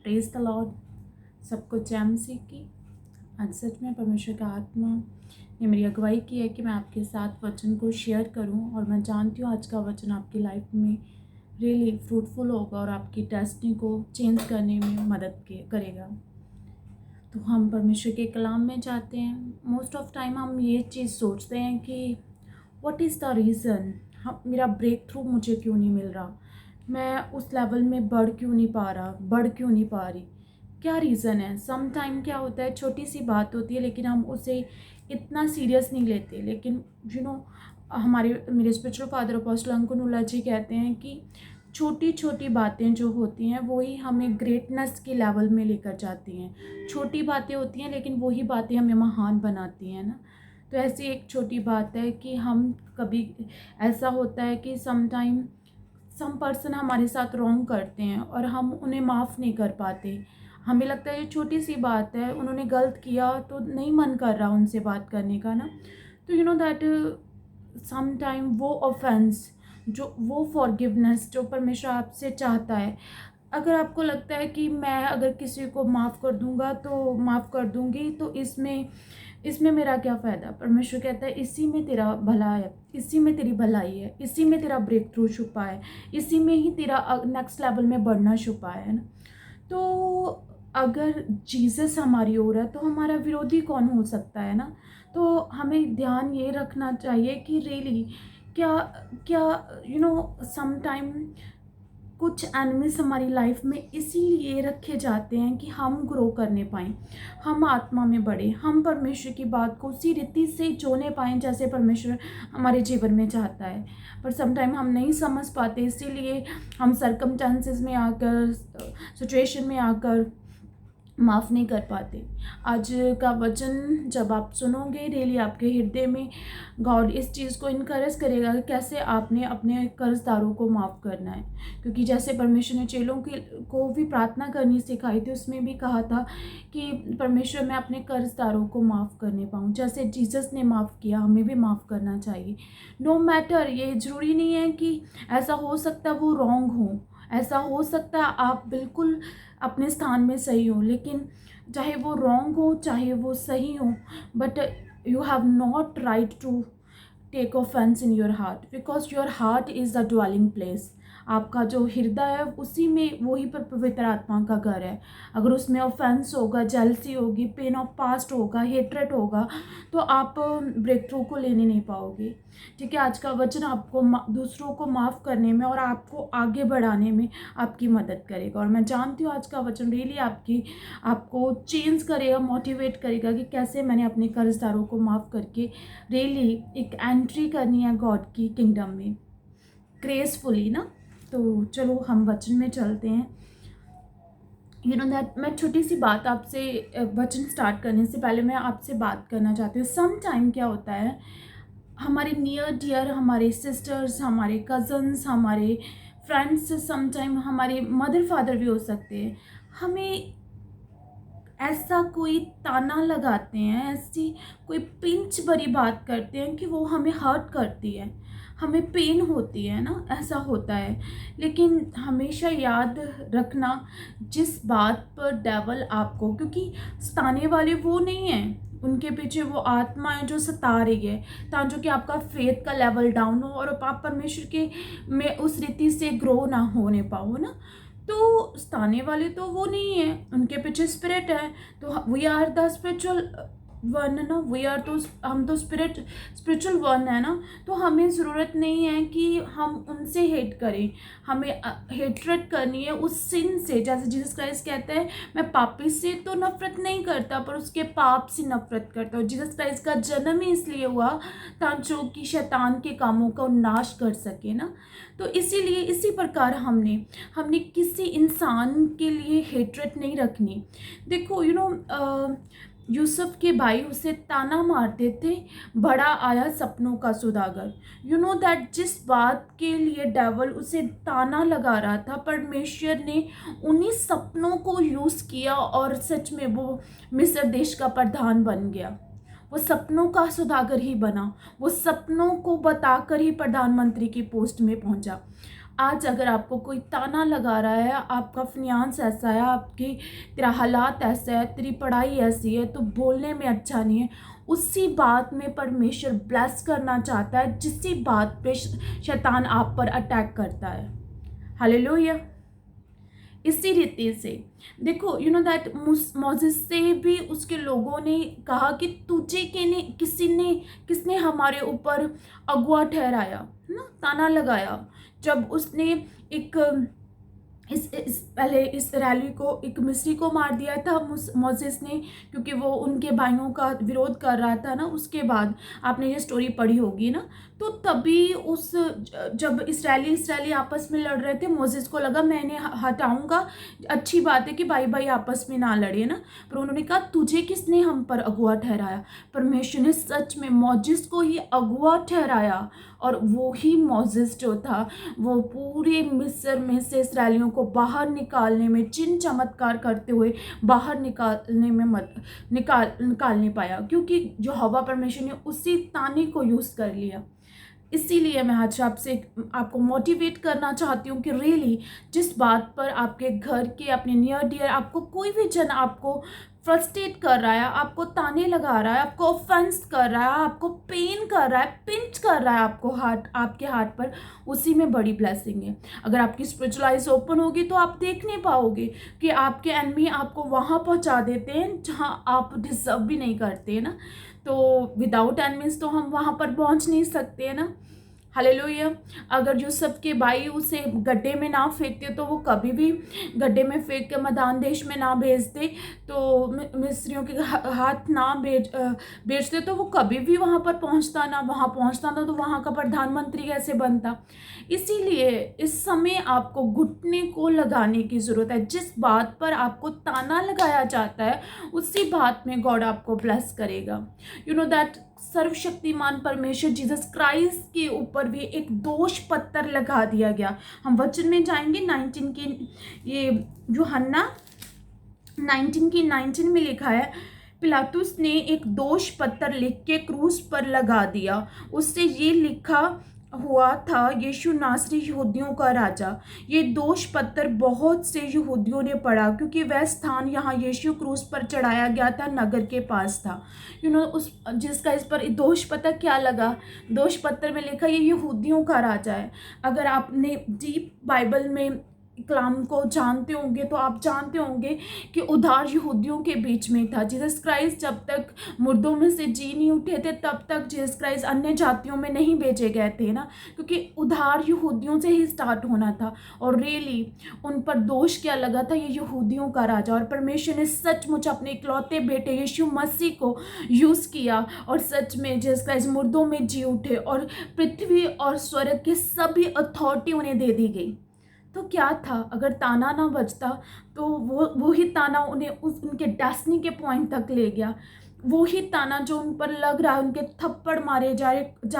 Praise the Lord. सबको जय मसीह की। आज सच में परमेश्वर का आत्मा ने मेरी अगुवाई की है कि मैं आपके साथ वचन को शेयर करूं, और मैं जानती हूं आज का वचन आपकी लाइफ में रियली फ्रूटफुल होगा और आपकी डेस्टिनी को चेंज करने में मदद करेगा। तो हम परमेश्वर के कलाम में जाते हैं। मोस्ट ऑफ टाइम हम ये चीज़ सोचते हैं कि व्हाट इज़ द रीज़न, हम मेरा ब्रेक थ्रू मुझे क्यों नहीं मिल रहा, मैं उस लेवल में बढ़ क्यों नहीं पा रहा, बढ़ क्यों नहीं पा रही, क्या रीज़न है। सम टाइम क्या होता है, छोटी सी बात होती है लेकिन हम उसे इतना सीरियस नहीं लेते। लेकिन हमारे मेरे स्पिरिचुअल फादर अपोस्टल अंकुनुल्लाह जी कहते हैं कि छोटी छोटी बातें जो होती हैं वही हमें ग्रेटनेस के लेवल में लेकर जाती हैं। छोटी बातें होती हैं लेकिन वही बातें हमें महान बनाती हैं ना। तो ऐसी एक छोटी बात है कि हम कभी ऐसा होता है कि सम पर्सन हमारे साथ रॉन्ग करते हैं और हम उन्हें माफ़ नहीं कर पाते। हमें लगता है ये छोटी सी बात है, उन्होंने गलत किया तो नहीं मन कर रहा उनसे बात करने का ना। तो दैट सम टाइम वो ऑफेंस, जो वो फॉरगिवनेस जो परमेश्वर आपसे चाहता है, अगर आपको लगता है कि मैं अगर किसी को माफ़ कर दूंगा तो माफ़ कर दूंगी तो इसमें मेरा क्या फ़ायदा। परमेश्वर कहता है इसी में तेरा भला है, इसी में तेरी भलाई है, इसी में तेरा ब्रेक थ्रू छुपा है, इसी में ही तेरा नेक्स्ट लेवल में बढ़ना छुपा है ना। तो अगर जीसस हमारी ओर है तो हमारा विरोधी कौन हो सकता है ना। तो हमें ध्यान ये रखना चाहिए कि रियली क्या क्या सम टाइम कुछ एनिमीज हमारी लाइफ में इसीलिए रखे जाते हैं कि हम ग्रो करने पाएँ, हम आत्मा में बढ़े, हम परमेश्वर की बात को उसी रीति से जोने पाएँ जैसे परमेश्वर हमारे जीवन में चाहता है। पर सम टाइम हम नहीं समझ पाते, इसीलिए हम सर्कमस्टेंसेस में आकर, सिचुएशन में आकर माफ़ नहीं कर पाते। आज का वचन जब आप सुनोगे रियली आपके हृदय में गॉड इस चीज़ को इनकरेज करेगा कि कैसे आपने अपने कर्जदारों को माफ़ करना है। क्योंकि जैसे परमेश्वर ने चेलों को भी प्रार्थना करनी सिखाई थी, उसमें भी कहा था कि परमेश्वर मैं अपने कर्जदारों को माफ़ करने पाऊँ, जैसे जीसस ने माफ़ किया हमें भी माफ़ करना चाहिए। नो मैटर, ये ज़रूरी नहीं है कि ऐसा हो सकता है वो रॉन्ग हो, ऐसा हो सकता है आप बिल्कुल अपने स्थान में सही हो, लेकिन चाहे वो रॉन्ग हो चाहे वो सही हो, but you have not right to take offence in your heart, because your heart is the dwelling place. आपका जो हृदय है उसी में, वही पर पवित्र आत्मा का घर है। अगर उसमें ऑफेंस होगा, जेलसी होगी, पेन ऑफ पास्ट होगा, हेट्रेट होगा, तो आप ब्रेक थ्रू को लेने नहीं पाओगे। ठीक है, आज का वचन आपको दूसरों को माफ़ करने में और आपको आगे बढ़ाने में आपकी मदद करेगा। और मैं जानती हूँ आज का वचन रियली आपको चेंज करेगा, मोटिवेट करेगा कि कैसे मैंने अपने कर्जदारों को माफ़ करके रियली एक एंट्री करनी है गॉड की किंगडम में ग्रेसफुली ना। तो चलो हम वचन में चलते हैं। दैट मैं छोटी सी बात आपसे, वचन स्टार्ट करने से पहले मैं आपसे बात करना चाहती हूँ। सम टाइम क्या होता है, हमारे नियर डियर, हमारे सिस्टर्स, हमारे कज़न्स, हमारे फ्रेंड्स, सम टाइम हमारे मदर फादर भी हो सकते हैं, हमें ऐसा कोई ताना लगाते हैं, ऐसी कोई पिंच भरी बात करते हैं कि वो हमें हर्ट करती है, हमें पेन होती है ना, ऐसा होता है। लेकिन हमेशा याद रखना जिस बात पर डेवल आपको, क्योंकि सताने वाले वो नहीं हैं, उनके पीछे वो आत्मा है जो सता रही है, ताकि कि आपका फेथ का लेवल डाउन हो और आप परमेश्वर के में उस रीति से ग्रो ना होने पाओ ना। तो सताने वाले तो वो नहीं है, उनके पीछे स्पिरिट है। तो we are the spiritual one है ना, वी आर तो हम तो स्पिरिचुअल वन है ना। तो हमें ज़रूरत नहीं है कि हम उनसे हेट करें, हमें हेट्रेट करनी है उस सिन से। जैसे जीसस क्राइस्ट कहते हैं मैं पापी से तो नफरत नहीं करता पर उसके पाप से नफरत करता हूँ। जीसस क्राइस्ट का जन्म ही इसलिए हुआ ताकि कि शैतान के कामों का नाश कर सके ना। तो इसीलिए इसी प्रकार हमने किसी इंसान के लिए हेट्रेट नहीं रखनी। देखो यूसुफ के भाई उसे ताना मारते थे, बड़ा आया सपनों का सौदागर। दैट जिस बात के लिए डेवल उसे ताना लगा रहा था, परमेश्वर ने उन्हीं सपनों को यूज़ किया और सच में वो मिस्र देश का प्रधान बन गया। वो सपनों का सौदागर ही बना, वो सपनों को बताकर ही प्रधानमंत्री की पोस्ट में पहुंचा। आज अगर आपको कोई ताना लगा रहा है, आपका फिनांस ऐसा है, आपकी तेरा हालात ऐसा है, तेरी पढ़ाई ऐसी है, तो बोलने में अच्छा नहीं है, उसी बात में परमेश्वर ब्लेस करना चाहता है जिसी बात पे शैतान आप पर अटैक करता है। हालेलुया। इसी रीति से देखो, यू नो दैट मोसेस से भी उसके लोगों ने कहा कि तुझे के ने किसने हमारे ऊपर अगुआ ठहराया, है ना, ताना लगाया। जब उसने एक पहले इस रैली को, एक मिस्री को मार दिया था मोसेस ने, क्योंकि वो उनके भाइयों का विरोध कर रहा था ना। उसके बाद आपने ये स्टोरी पढ़ी होगी ना, तो तभी जब इसराइली आपस में लड़ रहे थे, मोसेस को लगा मैं इन्हें हटाऊंगा, अच्छी बात है कि भाई भाई आपस में ना लड़े ना। पर उन्होंने कहा तुझे किसने हम पर अगुआ ठहराया। परमेश्वर ने सच में मोसेस को ही अगुआ ठहराया, और वो ही मोसेस जो था वो पूरे मिस्र में से इसराइलियों को बाहर निकालने में, चिन्ह चमत्कार करते हुए बाहर निकालने में निकाल नहीं पाया, क्योंकि जो हवा परमेश्वर ने उसी ताने को यूज़ कर लिया। इसीलिए मैं आज आपको मोटिवेट करना चाहती हूँ कि रियली जिस बात पर आपके घर के, अपने नियर डियर, आपको कोई भी जन आपको फ्रस्ट्रेट कर रहा है, आपको ताने लगा रहा है, आपको ऑफेंस कर रहा है, आपको पेन कर रहा है, पिंच कर रहा है आपके हार्ट पर, उसी में बड़ी ब्लेसिंग है। अगर आपकी स्पिरिचुअल आइज ओपन होगी तो आप देख नहीं पाओगे कि आपके एनिमी आपको वहाँ पहुँचा देते हैं जहाँ आप डिजर्व भी नहीं करते, है ना। तो विदाउट एनिमीज तो हम वहाँ पर पहुँच नहीं सकते, है ना। हालेलुया। अगर यूसुफ के भाई उसे गड्ढे में ना फेंकते तो वो कभी भी गड्ढे में फेंक के मदान देश में ना भेजते, तो मिस्रियों के हाथ ना बेचते तो वो कभी भी वहाँ पर पहुँचता ना। वहाँ पहुँचता ना तो वहाँ का प्रधानमंत्री कैसे बनता। इसीलिए इस समय आपको घुटने को लगाने की ज़रूरत है। जिस बात पर आपको ताना लगाया जाता है उसी बात में गॉड आपको ब्लेस करेगा। यू नो दैट सर्वशक्तिमान परमेश्वर जीसस क्राइस्ट के ऊपर भी एक दोष पत्र लगा दिया गया। हम वचन में जाएंगे 19 की, ये यूहन्ना 19 में लिखा है, पिलातुस ने एक दोष पत्र लिख के क्रूस पर लगा दिया। उससे ये लिखा हुआ था, यीशु नासरी यहूदियों का राजा। ये दोष पत्र बहुत से यहूदियों ने पढ़ा, क्योंकि वह स्थान यहाँ यीशु क्रूस पर चढ़ाया गया था नगर के पास था। यू नो उस जिसका इस पर दोष पत्र क्या लगा, दोष पत्र में लिखा ये यहूदियों का राजा है। अगर आपने डीप बाइबल में कलाम को जानते होंगे तो आप जानते होंगे कि उद्धार यहूदियों के बीच में था। जीसस क्राइस्ट जब तक मुर्दों में से जी नहीं उठे थे तब तक जीसस क्राइस्ट अन्य जातियों में नहीं भेजे गए थे ना, क्योंकि उद्धार यहूदियों से ही स्टार्ट होना था। और रियली उन पर दोष क्या लगा था, ये यहूदियों का राजा। और परमेश्वर ने सचमुच अपने इकलौते बेटे यीशु मसीह को यूज़ किया, और सच में जीसस क्राइस्ट मुर्दों में जी उठे, और पृथ्वी और स्वर्ग की सभी अथॉरिटी उन्हें दे दी गई। तो क्या था, अगर ताना ना बजता तो वो ही ताना उन्हें उनके डेस्टिनी के पॉइंट तक ले गया। वो ही ताना जो उन पर लग रहा है, उनके थप्पड़ मारे जा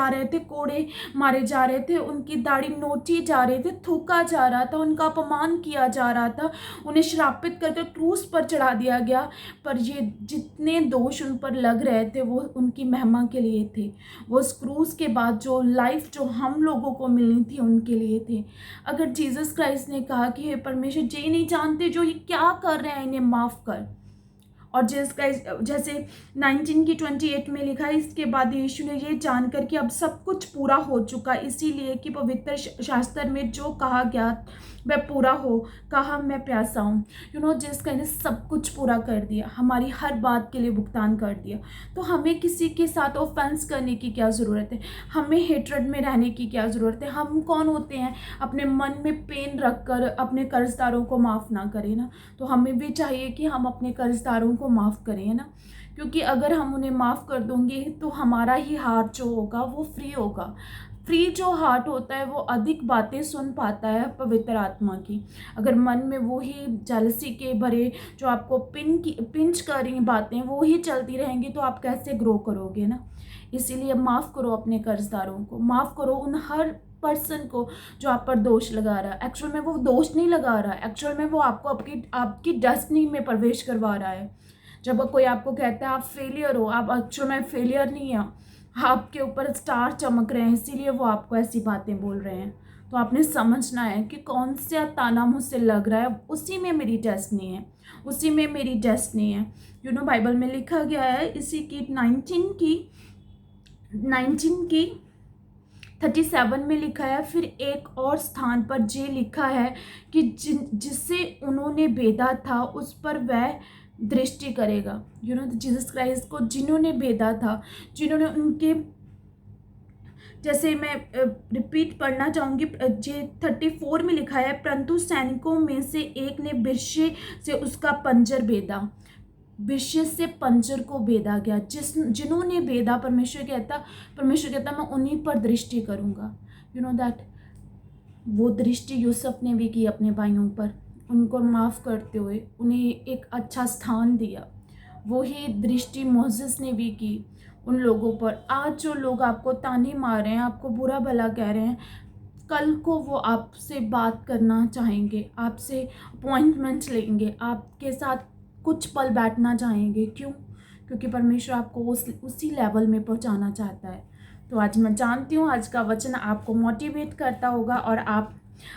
रहे थे, कोड़े मारे जा रहे थे, उनकी दाढ़ी नोची जा रही थी, थूका जा रहा था, उनका अपमान किया जा रहा था, उन्हें श्रापित करके क्रूस पर चढ़ा दिया गया। पर ये जितने दोष उन पर लग रहे थे वो उनकी महिमा के लिए थे। वो उस क्रूस के बाद जो लाइफ जो हम लोगों को मिलनी थी उनके लिए थे। अगर जीसस क्राइस्ट ने कहा कि हे परमेश्वर, ये नहीं जानते जो ये क्या कर रहे हैं, इन्हें माफ़ कर। और जैसे 19:28 में लिखा है, इसके बाद यीशु ने ये जानकर कि अब सब कुछ पूरा हो चुका, इसीलिए कि पवित्र शास्त्र में जो कहा गया वह पूरा हो, कहा मैं प्यासा हूँ। यू नो जिसका ने सब कुछ पूरा कर दिया, हमारी हर बात के लिए भुगतान कर दिया। तो हमें किसी के साथ ऑफेंस करने की क्या ज़रूरत है, हमें हेट्रेड में रहने की क्या ज़रूरत है। हम कौन होते हैं अपने मन में पेन रख कर अपने कर्जदारों को माफ़ ना करें ना। तो हमें भी चाहिए कि हम अपने कर्जदारों को माफ़ करें, है ना, क्योंकि अगर हम उन्हें माफ़ कर देंगे तो हमारा ही हार्ट जो होगा वो फ्री होगा। फ्री जो हार्ट होता है वो अधिक बातें सुन पाता है पवित्र आत्मा की। अगर मन में वो ही जेलसी के भरे जो आपको पिंच कर रही बातें वो ही चलती रहेंगी तो आप कैसे ग्रो करोगे ना। इसीलिए माफ़ करो अपने कर्जदारों को, माफ़ करो उन हर पर्सन को जो आप पर दोष लगा रहा है। एक्चुअल में वो दोष नहीं लगा रहा है, एक्चुअल में वो आपको आपकी डेस्टिनी में प्रवेश करवा रहा है। जब कोई आपको कहता है आप फेलियर हो, आप एक्चुअल में फेलियर नहीं है, आपके ऊपर स्टार चमक रहे हैं, इसीलिए वो आपको ऐसी बातें बोल रहे हैं। तो आपने समझना है कि कौन सा ताना मुझसे लग रहा है, उसी में मेरी डेस्टिनी है, उसी में मेरी डेस्टिनी है। बाइबल में लिखा गया है, इसी की 37 में लिखा है, फिर एक और स्थान पर ये लिखा है कि जिसे उन्होंने भेदा था उस पर वह दृष्टि करेगा। जीसस क्राइस्ट को जिन्होंने भेदा था, जिन्होंने उनके, जैसे मैं रिपीट पढ़ना चाहूँगी, जे 34 में लिखा है, परंतु सैनिकों में से एक ने बिरशे से उसका पंजर भेदा। बिरशे से पंजर को भेदा गया, जिन्होंने भेदा, परमेश्वर कहता मैं उन्हीं पर दृष्टि करूँगा। दैट वो दृष्टि यूसुफ ने भी की अपने भाइयों पर, उनको माफ़ करते हुए उन्हें एक अच्छा स्थान दिया। वही दृष्टि मोसेस ने भी की उन लोगों पर। आज जो लोग आपको ताने मार रहे हैं, आपको बुरा भला कह रहे हैं, कल को वो आपसे बात करना चाहेंगे, आपसे अपॉइंटमेंट लेंगे, आपके साथ कुछ पल बैठना चाहेंगे। क्यों? क्योंकि परमेश्वर आपको उसी लेवल में पहुंचाना चाहता है। तो आज मैं जानती हूँ आज का वचन आपको मोटिवेट करता होगा और आप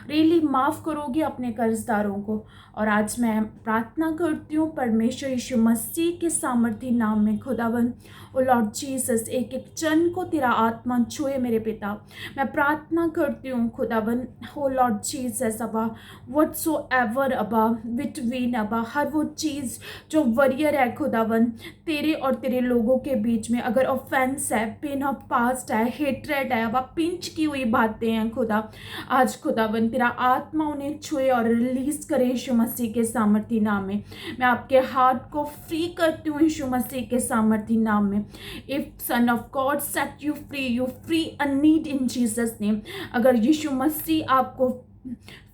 रियली माफ़ करोगे अपने कर्जदारों को। और आज मैं प्रार्थना करती हूँ परमेश्वर यीशु मसीह के सामर्थी नाम में, खुदावन ओ लॉर्ड जीसस, एक एक जन को तेरा आत्मा छुए मेरे पिता। मैं प्रार्थना करती हूँ खुदावन ओ लॉर्ड जीसस, अबा व्हाटसोएवर अबा बिटवीन अबा, हर वो चीज़ जो वरियर है खुदावन तेरे और तेरे लोगों के बीच में, अगर ऑफेंस है, पेन ऑफ पास्ट है, हेट्रेड है, अबा पिंच की हुई बातें हैं खुदा, आज खुदावन तेरा आत्मा उन्हें छुए और रिलीज करे यीशु मसीह के सामर्थी नाम में। मैं आपके हार्ट को फ्री करती हूँ यीशु मसीह के सामर्थी नाम में। If son of God set you free, you free a need in Jesus name. अगर यीशु मसीह आपको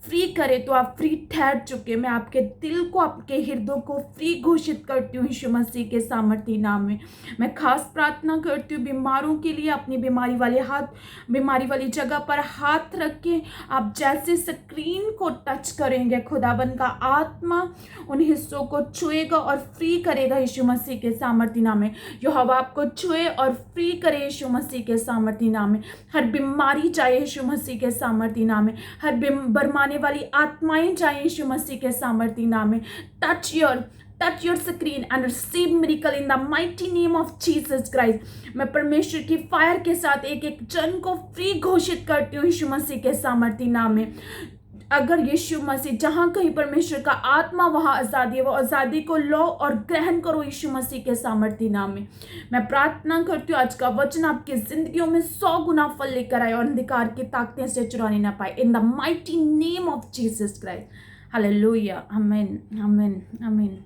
फ्री करे तो आप फ्री ठहर चुके। मैं आपके दिल को, आपके हृदय को फ्री घोषित करती हूँ यीशु मसीह के सामर्थी नाम में। मैं खास प्रार्थना करती हूँ बीमारों के लिए, अपनी बीमारी वाली जगह पर हाथ रख के आप जैसे स्क्रीन को टच करेंगे, खुदाबंद का आत्मा उन हिस्सों को छुएगा और फ्री करेगा यीशु मसीह के सामर्थी नाम में। यहोवा आपको छुए और फ्री करे यीशु मसीह के सामर्थी नाम में। हर बीमारी जाए यीशु मसीह के सामर्थी नाम में, हर बरमाने वाली आत्माएं जाए यीशु मसीह के सामर्थी नाम में। Touch your screen and receive miracle in the mighty name of Jesus Christ. मैं परमेश्वर की फायर के साथ एक एक जन को फ्री घोषित करती हूँ यीशु मसीह के सामर्थी नाम में। अगर यीशु मसीह, जहाँ कहीं परमेश्वर का आत्मा वहाँ आज़ादी है, वो आज़ादी को लो और ग्रहण करो यीशु मसीह के सामर्थी नाम में। मैं प्रार्थना करती हूँ आज का वचन आपकी जिंदगियों में 100 गुना फल लेकर आए और अंधकार की ताकतें से चुराने ना पाए, in the mighty name of Jesus Christ. Hallelujah, आमीन, आमीन, आमीन।